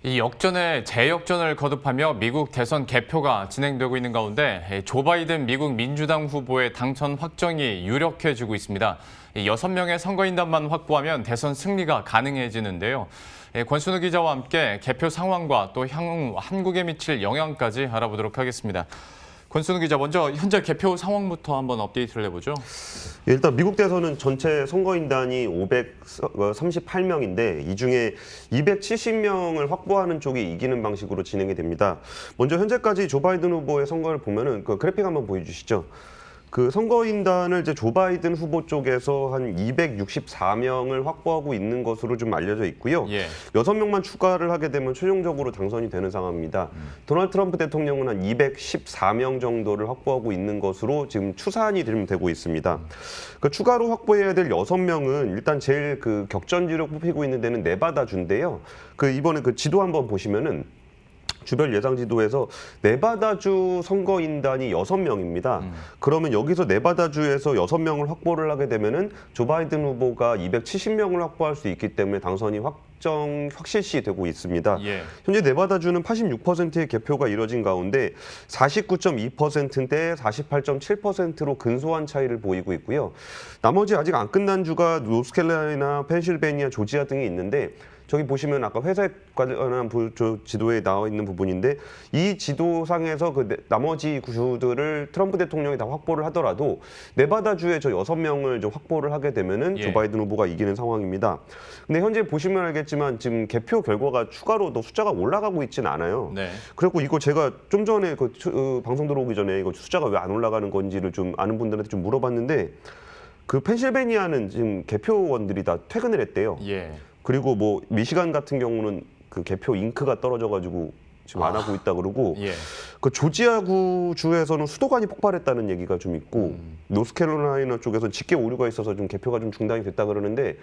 이 역전에 재역전을 거듭하며 미국 대선 개표가 진행되고 있는 가운데 조 바이든 미국 민주당 후보의 당선 확정이 유력해지고 있습니다. 6명의 선거인단만 확보하면 대선 승리가 가능해지는데요. 권순우 기자와 함께 개표 상황과 또 향후 한국에 미칠 영향까지 알아보도록 하겠습니다. 권순우 기자, 먼저 현재 개표 상황부터 한번 업데이트를 해보죠. 일단 미국 대선은 전체 선거인단이 538명인데 이 중에 270명을 확보하는 쪽이 이기는 방식으로 진행이 됩니다. 먼저 현재까지 조 바이든 후보의 선거를 보면은 그 그래픽 한번 보여주시죠. 그 선거인단을 이제 조 바이든 후보 쪽에서 한 264명을 확보하고 있는 것으로 좀 알려져 있고요. 6명만 추가를 하게 되면 최종적으로 당선이 되는 상황입니다. 도널드 트럼프 대통령은 한 214명 정도를 확보하고 있는 것으로 지금 추산이 되고 있습니다. 그 추가로 확보해야 될 6명은 일단 제일 그 격전지로 뽑히고 있는 데는 네바다주인데요. 그 이번에 그 지도 한번 보시면은 주별 예상 지도에서 네바다주 선거인단이 6명입니다. 그러면 여기서 네바다주에서 6명을 확보를 하게 되면은 조 바이든 후보가 270명을 확보할 수 있기 때문에 당선이 확실시 되고 있습니다. 현재 네바다주는 86%의 개표가 이뤄진 가운데 49.2%대 48.7%로 근소한 차이를 보이고 있고요. 나머지 아직 안 끝난 주가 노스캐롤라이나, 펜실베니아, 조지아 등이 있는데 저기 보시면 아까 회사에 관련한 지도에 나와 있는 부분인데 이 지도상에서 그 나머지 주들을 트럼프 대통령이 다 확보를 하더라도 네바다주에 저 6명을 좀 확보를 하게 되면은 조 바이든 후보가 이기는 상황입니다. 근데 현재 보시면 알겠지만 지금 개표 결과가 추가로 더 숫자가 올라가고 있지는 않아요. 그리고 이거 제가 좀 전에 방송 들어오기 전에 이거 숫자가 왜 안 올라가는 건지를 좀 아는 분들한테 좀 물어봤는데 그 펜실베니아는 지금 개표원들이 다 퇴근을 했대요. 그리고 뭐 미시간 같은 경우는 그 개표 잉크가 떨어져가지고 지금 안 하고 있다 그러고 그 조지아구 주에서는 수도관이 폭발했다는 얘기가 좀 있고 노스캐롤라이나 쪽에서 직계 오류가 있어서 좀 개표가 좀 중단이 됐다 그러는데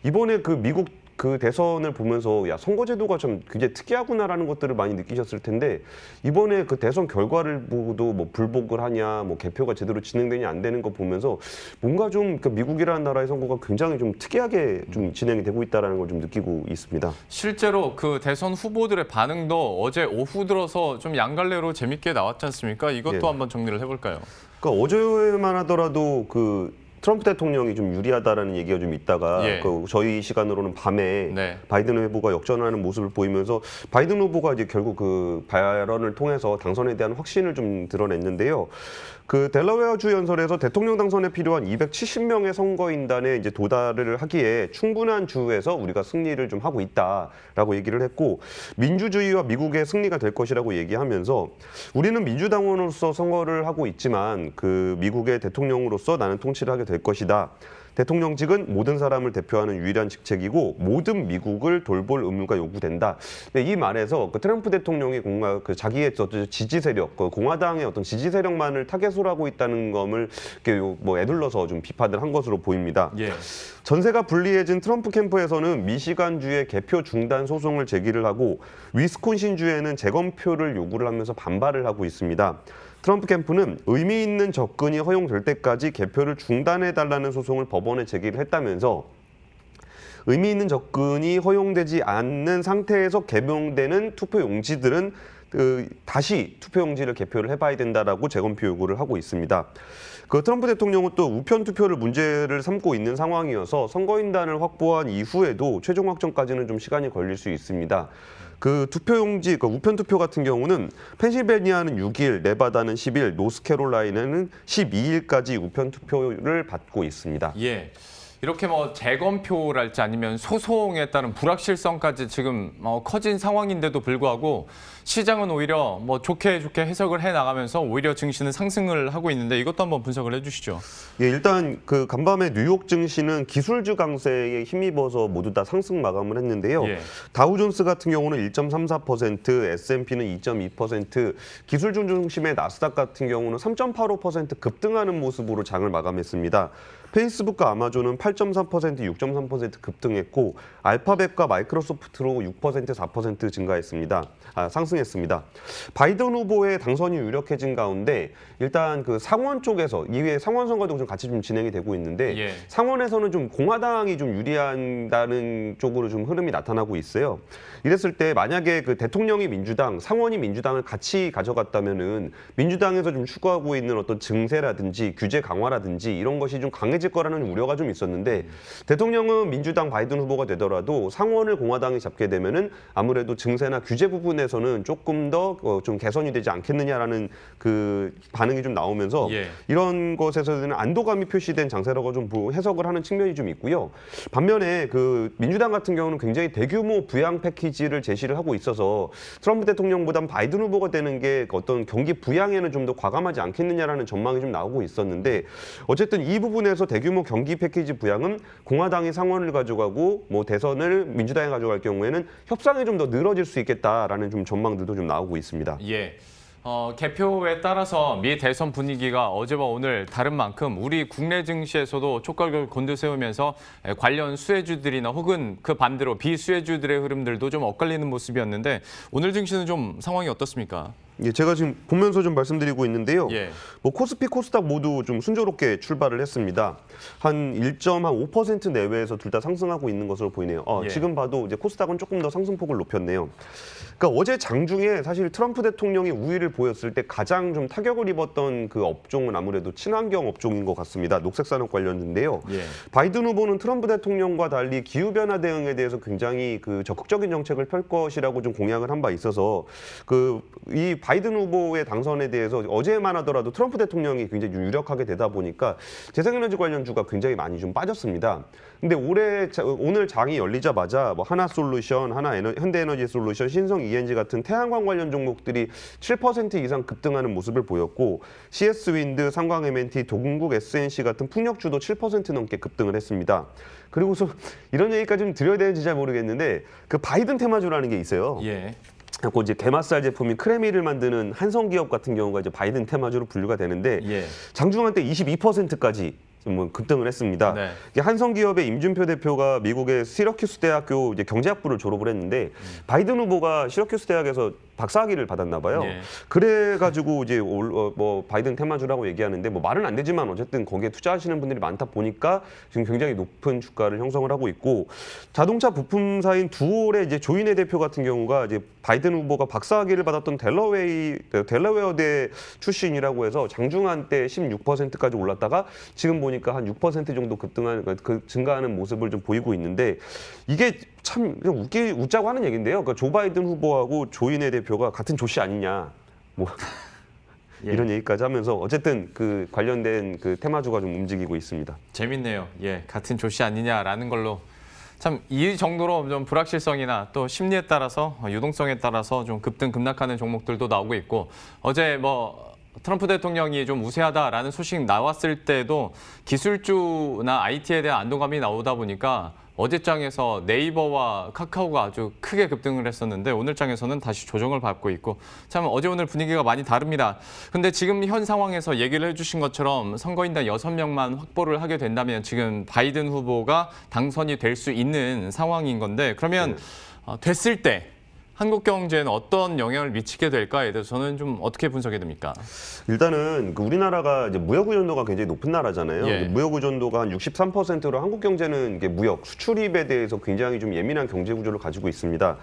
이번에 그 미국 그 대선을 보면서 야 선거제도가 좀 굉장히 특이하구나라는 것들을 많이 느끼셨을 텐데 이번에 그 대선 결과를 보고도 뭐 불복을 하냐 뭐 개표가 제대로 진행되냐 안 되는 거 보면서 뭔가 좀 그 미국이라는 나라의 선거가 굉장히 좀 특이하게 좀 진행이 되고 있다는 걸 좀 느끼고 있습니다. 실제로 그 대선 후보들의 반응도 어제 오후 들어서 좀 양갈래로 재밌게 나왔지 않습니까? 이것도 한번 정리를 해볼까요? 그러니까 어제만 하더라도 그 트럼프 대통령이 좀 유리하다라는 얘기가 좀 있다가 그 저희 시간으로는 밤에 바이든 후보가 역전하는 모습을 보이면서 바이든 후보가 이제 결국 그 발언을 통해서 당선에 대한 확신을 좀 드러냈는데요. 그 델라웨어주 연설에서 대통령 당선에 필요한 270명의 선거인단에 이제 도달을 하기에 충분한 주에서 우리가 승리를 좀 하고 있다라고 얘기를 했고 민주주의와 미국의 승리가 될 것이라고 얘기하면서 우리는 민주당원으로서 선거를 하고 있지만 그 미국의 대통령으로서 나는 통치를 하게 될 것이다. 대통령직은 모든 사람을 대표하는 유일한 직책이고 모든 미국을 돌볼 의무가 요구된다. 이 말에서 그 트럼프 대통령이 뭔가 그 자기의 지지 세력, 그 공화당의 어떤 지지 세력만을 타겟으로 하고 있다는 점을 뭐 애둘러서 좀 비판을 한 것으로 보입니다. 전세가 불리해진 트럼프 캠프에서는 미시간주의 개표 중단 소송을 제기를 하고 위스콘신주에는 재검표를 요구를 하면서 반발을 하고 있습니다. 트럼프 캠프는 의미 있는 접근이 허용될 때까지 개표를 중단해달라는 소송을 법원에 제기를 했다면서 의미 있는 접근이 허용되지 않는 상태에서 개봉되는 투표용지들은 다시 투표용지를 개표를 해봐야 된다라고 재검표 요구를 하고 있습니다. 그 트럼프 대통령은 또 우편 투표를 문제를 삼고 있는 상황이어서 선거인단을 확보한 이후에도 최종 확정까지는 좀 시간이 걸릴 수 있습니다. 그 투표용지, 그 우편 투표 같은 경우는 펜실베니아는 6일, 네바다는 10일, 노스캐롤라이나는 12일까지 우편 투표를 받고 있습니다. 이렇게 뭐 재검표랄지 아니면 소송에 따른 불확실성까지 지금 커진 상황인데도 불구하고 시장은 오히려 뭐 좋게 해석을 해 나가면서 오히려 증시는 상승을 하고 있는데 이것도 한번 분석을 해주시죠. 일단 그 간밤에 뉴욕 증시는 기술주 강세에 힘입어서 모두 다 상승 마감을 했는데요. 다우존스 같은 경우는 1.34%, S&P는 2.2%, 기술주 중심의 나스닥 같은 경우는 3.85% 급등하는 모습으로 장을 마감했습니다. 페이스북과 아마존은 8.3%, 6.3% 급등했고 알파벳과 마이크로소프트로 6%, 4% 증가했습니다. 상승 상승했습니다. 바이든 후보의 당선이 유력해진 가운데 일단 그 상원 쪽에서 이후에 상원 선거도 좀 같이 좀 진행이 되고 있는데 상원에서는 좀 공화당이 좀 유리한다는 쪽으로 좀 흐름이 나타나고 있어요. 이랬을 때 만약에 그 대통령이 민주당, 상원이 민주당을 같이 가져갔다면은 민주당에서 좀 추구하고 있는 어떤 증세라든지 규제 강화라든지 이런 것이 좀 강해질 거라는 우려가 좀 있었는데 대통령은 민주당 바이든 후보가 되더라도 상원을 공화당이 잡게 되면은 아무래도 증세나 규제 부분에서는 조금 더 좀 개선이 되지 않겠느냐라는 그 반응이 좀 나오면서 이런 것에서는 안도감이 표시된 장세라고 좀 해석을 하는 측면이 좀 있고요. 반면에 그 민주당 같은 경우는 굉장히 대규모 부양 패키지를 제시를 하고 있어서 트럼프 대통령보단 바이든 후보가 되는 게 어떤 경기 부양에는 좀 더 과감하지 않겠느냐라는 전망이 좀 나오고 있었는데 어쨌든 이 부분에서 대규모 경기 패키지 부양은 공화당이 상원을 가져가고 뭐 대선을 민주당이 가져갈 경우에는 협상이 좀 더 늘어질 수 있겠다라는 좀 전망들도 좀 나오고 있습니다. 예. 개표에 따라서 미 대선 분위기가 어제와 오늘 다른 만큼 우리 국내 증시에서도 촉각을 곤두세우면서 관련 수혜주들이나 혹은 그 반대로 비수혜주들의 흐름들도 좀 엇갈리는 모습이었는데 오늘 증시는 좀 상황이 어떻습니까? 예, 제가 지금 보면서 좀 말씀드리고 있는데요. 뭐 코스피, 코스닥 모두 좀 순조롭게 출발을 했습니다. 한 1.5% 내외에서 둘 다 상승하고 있는 것으로 보이네요. 지금 봐도 이제 코스닥은 조금 더 상승폭을 높였네요. 그러니까 어제 장중에 사실 트럼프 대통령이 우위를 보였을 때 가장 좀 타격을 입었던 그 업종은 아무래도 친환경 업종인 것 같습니다. 녹색산업 관련인데요. 바이든 후보는 트럼프 대통령과 달리 기후변화 대응에 대해서 굉장히 그 적극적인 정책을 펼 것이라고 좀 공약을 한 바 있어서 이 바이든 후보의 당선에 대해서 어제만 하더라도 트럼프 대통령이 굉장히 유력하게 되다 보니까 재생에너지 관련주가 굉장히 많이 좀 빠졌습니다. 근데 오늘 장이 열리자마자 뭐 하나솔루션, 현대에너지 솔루션, 신성 ENG 같은 태양광 관련 종목들이 7% 이상 급등하는 모습을 보였고 CS-윈드, 삼광 M&T, 동국 SNC 같은 풍력주도 7% 넘게 급등을 했습니다. 그리고서 이런 얘기까지 좀 드려야 되는지 잘 모르겠는데 그 바이든 테마주라는 게 있어요. 그리고 이제 게맛살 제품인 크래미를 만드는 한성기업 같은 경우가 이제 바이든 테마주로 분류가 되는데 장중 한때 22%까지 뭐 급등을 했습니다. 한성기업의 임준표 대표가 미국의 시러큐스 대학교 이제 경제학부를 졸업을 했는데 바이든 후보가 시러큐스 대학에서 박사학위를 받았나 봐요. 그래가지고 이제 뭐 바이든 테마주라고 얘기하는데 뭐 말은 안 되지만 어쨌든 거기에 투자하시는 분들이 많다 보니까 지금 굉장히 높은 주가를 형성을 하고 있고 자동차 부품사인 두올의 이제 조인혜 대표 같은 경우가 이제 바이든 후보가 박사학위를 받았던 델러웨어대 출신이라고 해서 장중한 때 16%까지 올랐다가 지금 보니까 한 6% 정도 증가하는 모습을 좀 보이고 있는데 이게 참 그냥 웃자고 하는 얘기인데요. 그러니까 조 바이든 후보하고 조인혜 대표가 같은 조씨 아니냐, 뭐 이런 얘기까지 하면서 어쨌든 그 관련된 그 테마주가 좀 움직이고 있습니다. 재밌네요. 같은 조씨 아니냐라는 걸로 참 이 정도로 좀 불확실성이나 또 심리에 따라서 유동성에 따라서 좀 급등 급락하는 종목들도 나오고 있고 어제 뭐 트럼프 대통령이 좀 우세하다라는 소식 나왔을 때도 기술주나 IT에 대한 안도감이 나오다 보니까 어제 장에서 네이버와 카카오가 아주 크게 급등을 했었는데 오늘 장에서는 다시 조정을 받고 있고 참 어제 오늘 분위기가 많이 다릅니다. 근데 지금 현 상황에서 얘기를 해주신 것처럼 선거인단 6명만 확보를 하게 된다면 지금 바이든 후보가 당선이 될 수 있는 상황인 건데 그러면 됐을 때 한국 경제는 어떤 영향을 미치게 될까에 대해서는 좀 어떻게 분석이 됩니까? 일단은 우리나라가 이제 무역 의존도가 굉장히 높은 나라잖아요. 무역 의존도가 한 63%로 한국 경제는 이게 무역 수출입에 대해서 굉장히 좀 예민한 경제 구조를 가지고 있습니다.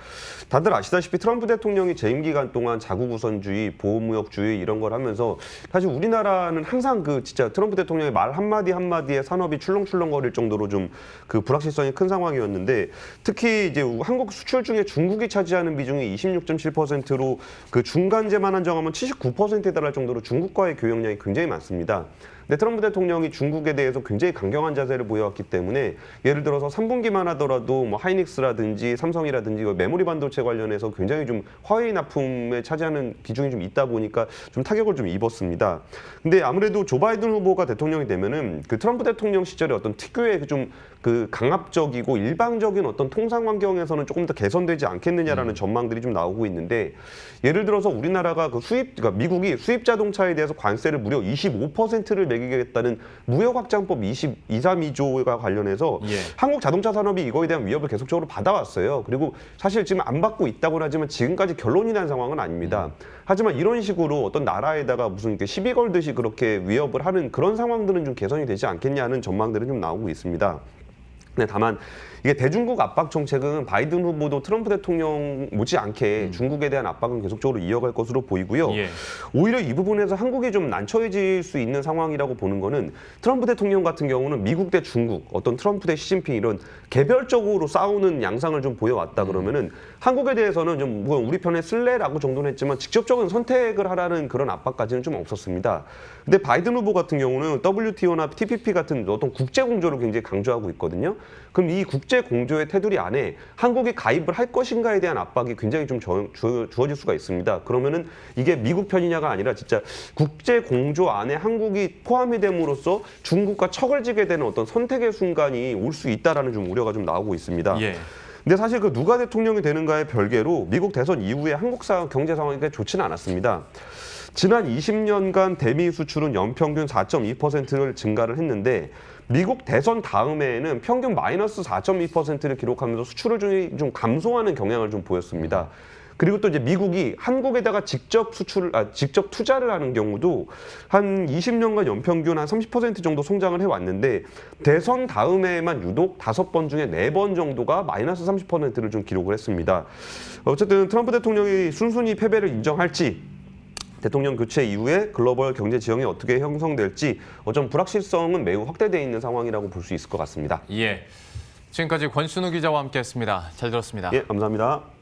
다들 아시다시피 트럼프 대통령이 재임 기간 동안 자국 우선주의, 보호무역주의 이런 걸 하면서 사실 우리나라는 항상 그 진짜 트럼프 대통령의 말 한마디 한마디에 산업이 출렁출렁거릴 정도로 좀 그 불확실성이 큰 상황이었는데 특히 이제 한국 수출 중에 중국이 차지하는 비중이 26.7%로 그 중간재만 한정하면 79%에 달할 정도로 중국과의 교역량이 굉장히 많습니다. 근데 트럼프 대통령이 중국에 대해서 굉장히 강경한 자세를 보여왔기 때문에 예를 들어서 3분기만 하더라도 뭐 하이닉스라든지 삼성이라든지 메모리 반도체 관련해서 굉장히 좀 화웨이 납품에 차지하는 비중이 좀 있다 보니까 좀 타격을 좀 입었습니다. 근데 아무래도 조 바이든 후보가 대통령이 되면은 그 트럼프 대통령 시절에 어떤 특유의 좀 그 강압적이고 일방적인 어떤 통상 환경에서는 조금 더 개선되지 않겠느냐라는 전망들이 좀 나오고 있는데 예를 들어서 우리나라가 그러니까 미국이 수입 자동차에 대해서 관세를 무려 25%를 매기겠다는 무역확장법 232조가 관련해서 한국 자동차 산업이 이거에 대한 위협을 계속적으로 받아왔어요. 그리고 사실 지금 안 받고 있다고는 하지만 지금까지 결론이 난 상황은 아닙니다. 하지만 이런 식으로 어떤 나라에다가 무슨 이렇게 시비 걸듯이 그렇게 위협을 하는 그런 상황들은 좀 개선이 되지 않겠냐는 전망들은 좀 나오고 있습니다. 네, 다만 이게 대중국 압박 정책은 바이든 후보도 트럼프 대통령 못지않게 중국에 대한 압박은 계속적으로 이어갈 것으로 보이고요. 오히려 이 부분에서 한국이 좀 난처해질 수 있는 상황이라고 보는 거는 트럼프 대통령 같은 경우는 미국 대 중국, 어떤 트럼프 대 시진핑 이런 개별적으로 싸우는 양상을 좀 보여왔다 그러면은 한국에 대해서는 좀 뭐 우리 편에 쓸래라고 정도는 했지만 직접적인 선택을 하라는 그런 압박까지는 좀 없었습니다. 근데 바이든 후보 같은 경우는 WTO나 TPP 같은 어떤 국제 공조를 굉장히 강조하고 있거든요. 그럼 이 국제 공조의 테두리 안에 한국이 가입을 할 것인가에 대한 압박이 굉장히 좀 주어질 수가 있습니다. 그러면은 이게 미국 편이냐가 아니라 진짜 국제 공조 안에 한국이 포함이 됨으로써 중국과 척을 지게 되는 어떤 선택의 순간이 올 수 있다라는 좀 우려가 좀 나오고 있습니다. 근데 사실 그 누가 대통령이 되는가의 별개로 미국 대선 이후에 한국 경제 상황이 그렇게 좋지는 않았습니다. 지난 20년간 대미 수출은 연평균 4.2%를 증가를 했는데 미국 대선 다음에는 평균 마이너스 4.2%를 기록하면서 수출을 좀 감소하는 경향을 좀 보였습니다. 그리고 또 이제 미국이 한국에다가 직접 투자를 하는 경우도 한 20년간 연평균 한 30% 정도 성장을 해왔는데 대선 다음에만 유독 5번 중에 4번 정도가 마이너스 30%를 좀 기록을 했습니다. 어쨌든 트럼프 대통령이 순순히 패배를 인정할지 대통령 교체 이후에 글로벌 경제 지형이 어떻게 형성될지 좀 불확실성은 매우 확대되어 있는 상황이라고 볼 수 있을 것 같습니다. 지금까지 권순우 기자와 함께했습니다. 잘 들었습니다. 감사합니다.